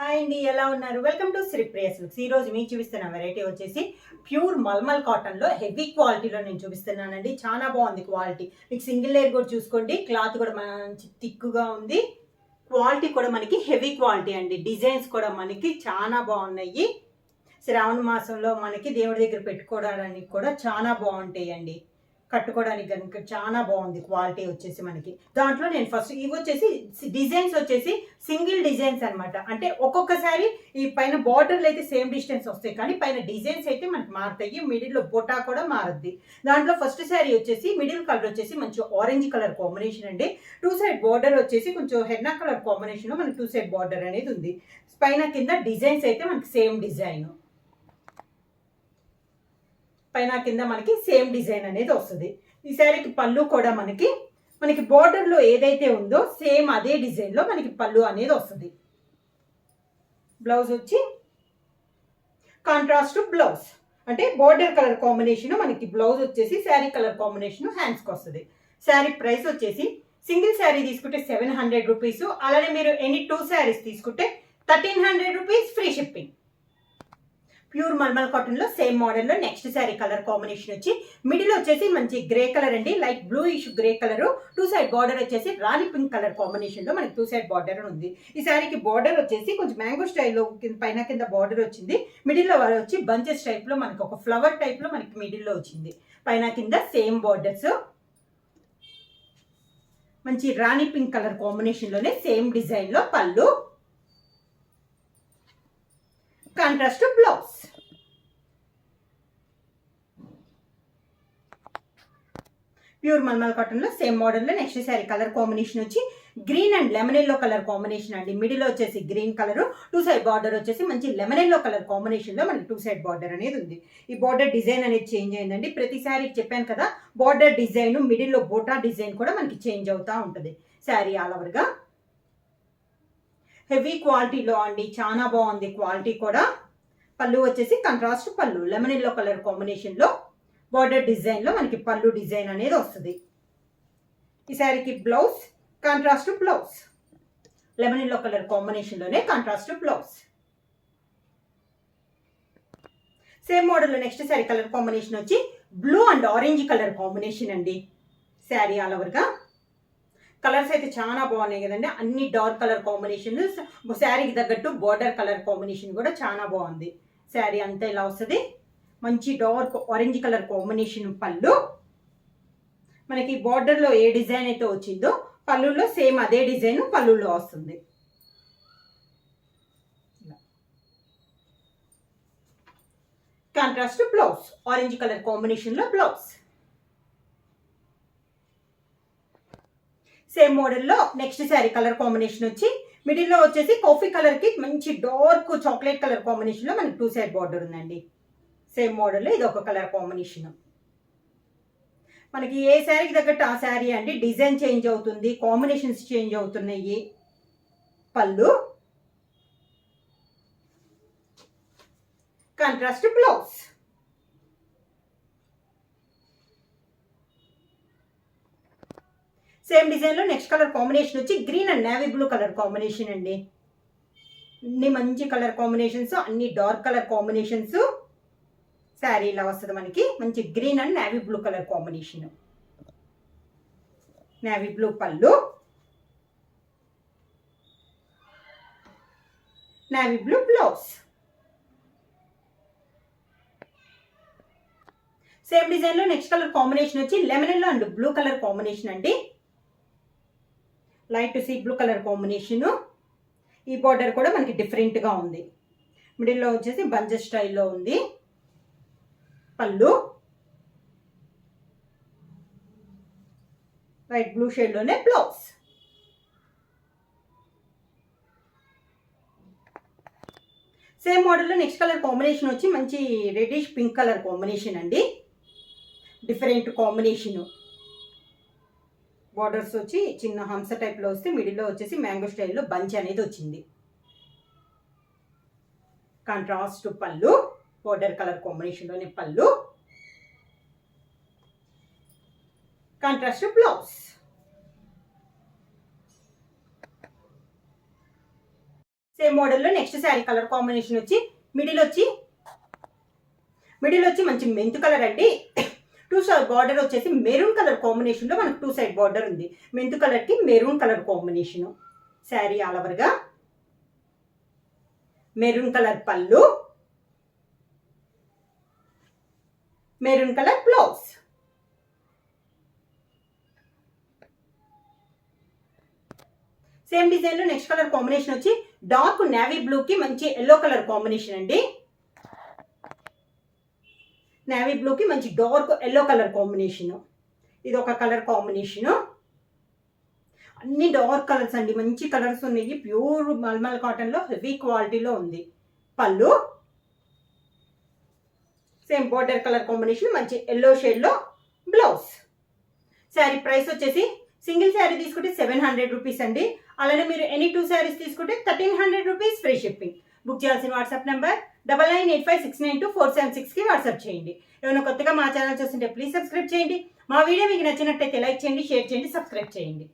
Hi అండి, ఎలా ఉన్నారు? Welcome to Sri Priya silks. ఈ రోజు మీకు చూపిస్తున్న వెరైటీ వచ్చేసి ప్యూర్ మల్మల్ కాటన్ లో హెవీ క్వాలిటీలో నేను చూపిస్తున్నానండి. చాలా బాగుంది క్వాలిటీ. మీకు సింగిల్ లేయర్ కూడా చూసుకోండి, క్లాత్ కూడా మంచి థిక్గా ఉంది. క్వాలిటీ కూడా మనకి హెవీ క్వాలిటీ అండి. డిజైన్స్ కూడా మనకి చాలా బాగున్నాయి. శ్రావణ మాసంలో మనకి దేవుడి దగ్గర పెట్టుకోవడానికి కూడా చాలా బాగుంటాయండి. కట్టుకోవడానికి కనుక చాలా బాగుంది క్వాలిటీ వచ్చేసి మనకి. దాంట్లో నేను ఫస్ట్ ఇవి వచ్చేసి డిజైన్స్ వచ్చేసి సింగిల్ డిజైన్స్ అనమాట. అంటే ఒక్కొక్కసారి ఈ పైన బార్డర్లు అయితే సేమ్ డిస్టెన్స్ వస్తాయి, కానీ పైన డిజైన్స్ అయితే మనకి మారుతాయి. మిడిల్లో బొటా కూడా మారుద్ది. దాంట్లో ఫస్ట్ శారీ వచ్చేసి మిడిల్ కలర్ వచ్చేసి మంచి ఆరెంజ్ కలర్ కాంబినేషన్ అండి. టూ సైడ్ బార్డర్ వచ్చేసి కొంచెం హెన్నా కలర్ కాంబినేషన్ లో మనకి టూ సైడ్ బార్డర్ అనేది ఉంది. పైన కింద డిజైన్స్ అయితే మనకి సేమ్ డిజైన్, పైన కింద మనకి సేమ్ డిజైన్ అనేది వస్తుంది. ఈ శారీకి పళ్ళు కూడా మనకి బోర్డర్లో ఏదైతే ఉందో సేమ్ అదే డిజైన్లో మనకి పళ్ళు అనేది వస్తుంది. బ్లౌజ్ వచ్చి కాంట్రాస్ట్ బ్లౌజ్, అంటే బోర్డర్ కలర్ కాంబినేషన్ మనకి బ్లౌజ్ వచ్చేసి శారీ కలర్ కాంబినేషన్ హ్యాండ్స్కి వస్తుంది. శారీ ప్రైస్ వచ్చేసి సింగిల్ శారీ తీసుకుంటే 700 రూపీస్, అలానే మీరు ఎనీ 2 శారీస్ తీసుకుంటే 1300 rupees free shipping. Pure malmal cotton లో సేమ్ మోడల్ లో నెక్స్ట్ శారీ కలర్ కాంబినేషన్ వచ్చి మిడిల్ వచ్చేసి మంచి గ్రే కలర్ అండి, light blue ish grey colour. Two side border వచ్చేసి రాణి పింక్ కలర్ కాంబినేషన్ లో మనకి టూ సైడ్ బార్డర్ ఉంది. ఈ శారీకి బార్డర్ వచ్చేసి కొంచెం మ్యాంగో స్టైల్లో పైన కింద బార్డర్ వచ్చింది. మిడిల్ లో వచ్చి బంచెస్ టైప్ లో మనకి ఒక ఫ్లవర్ టైప్ లో మనకి మిడిల్ లో వచ్చింది. పైన కింద సేమ్ బార్డర్స్, మంచి రాణి పింక్ కలర్ కాంబినేషన్ లోనే సేమ్ డిజైన్ లో పళ్ళు, contrast blouse. Pure malmal cotton లో సేమ్ మోడల్ లో నెక్స్ట్ శారీ కలర్ కాంబినేషన్ వచ్చి green and lemon yellow colour combination అండి. మిడిల్ వచ్చేసి green colour, two side border వచ్చేసి మంచి లెమన్ ఎల్లో కలర్ కాంబినేషన్ లో మనకి టూ సైడ్ బార్డర్ అనేది ఉంది. ఈ బార్డర్ డిజైన్ అనేది చేంజ్ అయిందండి. ప్రతి శారీకి చెప్పాను కదా, బార్డర్ డిజైన్ మిడిల్ లో బోటా డిజైన్ కూడా మనకి చేంజ్ అవుతా ఉంటుంది. శారీ ఆల్ ఓవర్ గా హెవీ క్వాలిటీలో అండి, చాలా బాగుంది క్వాలిటీ కూడా. పళ్ళు వచ్చేసి కాంట్రాస్ట్ పళ్ళు, లెమన్ ఎల్లో కలర్ కాంబినేషన్ లో బార్డర్ డిజైన్ లో మనకి పళ్ళు డిజైన్ అనేది వస్తుంది. ఈ శారీకి blouse contrast blouse, lemon yellow colour combination లోనే కాంట్రాస్ట్ బ్లౌజ్. సేమ్ మోడల్ లో నెక్స్ట్ శారీ కలర్ కాంబినేషన్ వచ్చి blue and orange colour combination అండి. శారీ ఆల్ ఓవర్ గా కలర్స్ అయితే చాలా బాగున్నాయి కదండి. అన్ని డార్క్ కలర్ కాంబినేషన్, శారీకి తగ్గట్టు బార్డర్ కలర్ కాంబినేషన్ కూడా చాలా బాగుంది. శారీ అంతా ఇలా వస్తుంది. మంచి డార్క్ ఆరెంజ్ కలర్ కాంబినేషన్ పళ్ళు, మనకి బార్డర్లో ఏ డిజైన్ అయితే వచ్చిందో పళ్ళులో సేమ్ అదే డిజైన్ పళ్ళులో వస్తుంది. Contrast blouse, orange colour combination లో బ్లౌజ్. సేమ్ మోడల్లో నెక్స్ట్ శారీ కలర్ కాంబినేషన్ వచ్చి మిడిల్లో వచ్చేసి కాఫీ కలర్ కి మంచి డార్క్ చాక్లెట్ కలర్ కాంబినేషన్ లో మనకి టూ సైడ్ బార్డర్ ఉందండి. సేమ్ మోడల్ ఇది ఒక కలర్ కాంబినేషన్. మనకి ఏ శారీకి తగ్గట్టు ఆ శారీ అండి, డిజైన్ చేంజ్ అవుతుంది, కాంబినేషన్స్ చేంజ్ అవుతున్నాయి. పళ్ళు, కాంట్రాస్ట్ బ్లౌజ్. సేమ్ డిజైన్ లో నెక్స్ట్ కలర్ కాంబినేషన్ వచ్చి green and navy blue colour combination అండి. అన్ని మంచి కలర్ కాంబినేషన్స్, అన్ని డార్క్ కలర్ కాంబినేషన్స్. శారీ ఇలా వస్తుంది మనకి, మంచి green and navy blue colour combination. Navy blue పళ్ళు, navy blue blouse. Same design లో నెక్స్ట్ కలర్ కాంబినేషన్ వచ్చి lemon yellow and blue colour combination అండి. Light sea blue colour combination. ఈ బార్డర్ కూడా మనకి డిఫరెంట్ గా ఉంది. మిడిల్లో వచ్చేసి బంజెస్ స్టైల్లో ఉంది. పళ్ళు లైట్ బ్లూ షేడ్ లోనే బ్లౌజ్. సేమ్ మోడల్లో నెక్స్ట్ కలర్ కాంబినేషన్ వచ్చి మంచి రెడ్డిష్ పింక్ కలర్ కాంబినేషన్ అండి. Different combination. బార్డర్స్ వచ్చి చిన్న హంస టైప్ లో వస్తే మిడిల్లో వచ్చేసి మ్యాంగో స్టైల్లో బంచ్ అనేది వచ్చింది. కాంట్రాస్ట్ పళ్ళు, బార్డర్ కలర్ కాంబినేషన్ లోనే పళ్ళు, కాంట్రాస్ట్ బ్లౌజ్. సేమ్ మోడల్లో నెక్స్ట్ శారీ కలర్ కాంబినేషన్ వచ్చి మిడిల్ వచ్చి మంచి మెంతు కలర్ అండి. 2 సైడ్ బార్డర్ వచ్చేసి మెరూన్ కలర్ కాంబినేషన్లో మనకు 2 సైడ్ బార్డర్ ఉంది. మెంతు కలర్కి maroon colour combination. Sari all ఓవర్గా మెరూన్ కలర్ పళ్ళు, మెరూన్ కలర్ బ్లౌజ్. సేమ్ డిజైన్లో నెక్స్ట్ కలర్ కాంబినేషన్ వచ్చి డార్క్ నేవీ బ్లూకి మంచి ఎల్లో కలర్ కాంబినేషన్ అండి. నేవీ బ్లూకి మంచి డార్క్ ఎల్లో కలర్ కాంబినేషను. ఇది ఒక కలర్ కాంబినేషను. అన్ని డార్క్ కలర్స్ అండి, మంచి కలర్స్ ఉన్నాయి. ప్యూర్ మల్మల్ కాటన్లో హెవీ క్వాలిటీలో ఉంది. పళ్ళు సేమ్ బార్డర్ కలర్ కాంబినేషన్ మంచి ఎల్లో షేడ్లో బ్లౌజ్. శారీ ప్రైస్ వచ్చేసి సింగిల్ శారీ తీసుకుంటే 700 రూపీస్ అండి. అలానే మీరు ఎనీ 2 శారీస్ తీసుకుంటే 1300 రూపీస్ ఫ్రీ షిప్పింగ్. బుక్ చేయాల్సిన వాట్సాప్ నెంబర్ 9985692476కి వాట్సాప్ చేయండి. ఏమైనా కొత్తగా మా ఛానల్ చూస్తుంటే ప్లీజ్ సబ్స్క్రైబ్ చేయండి. మా వీడియో మీకు నచ్చినట్టయితే లైక్ చేయండి, షేర్ చేయండి, సబ్స్క్రైబ్ చేయండి.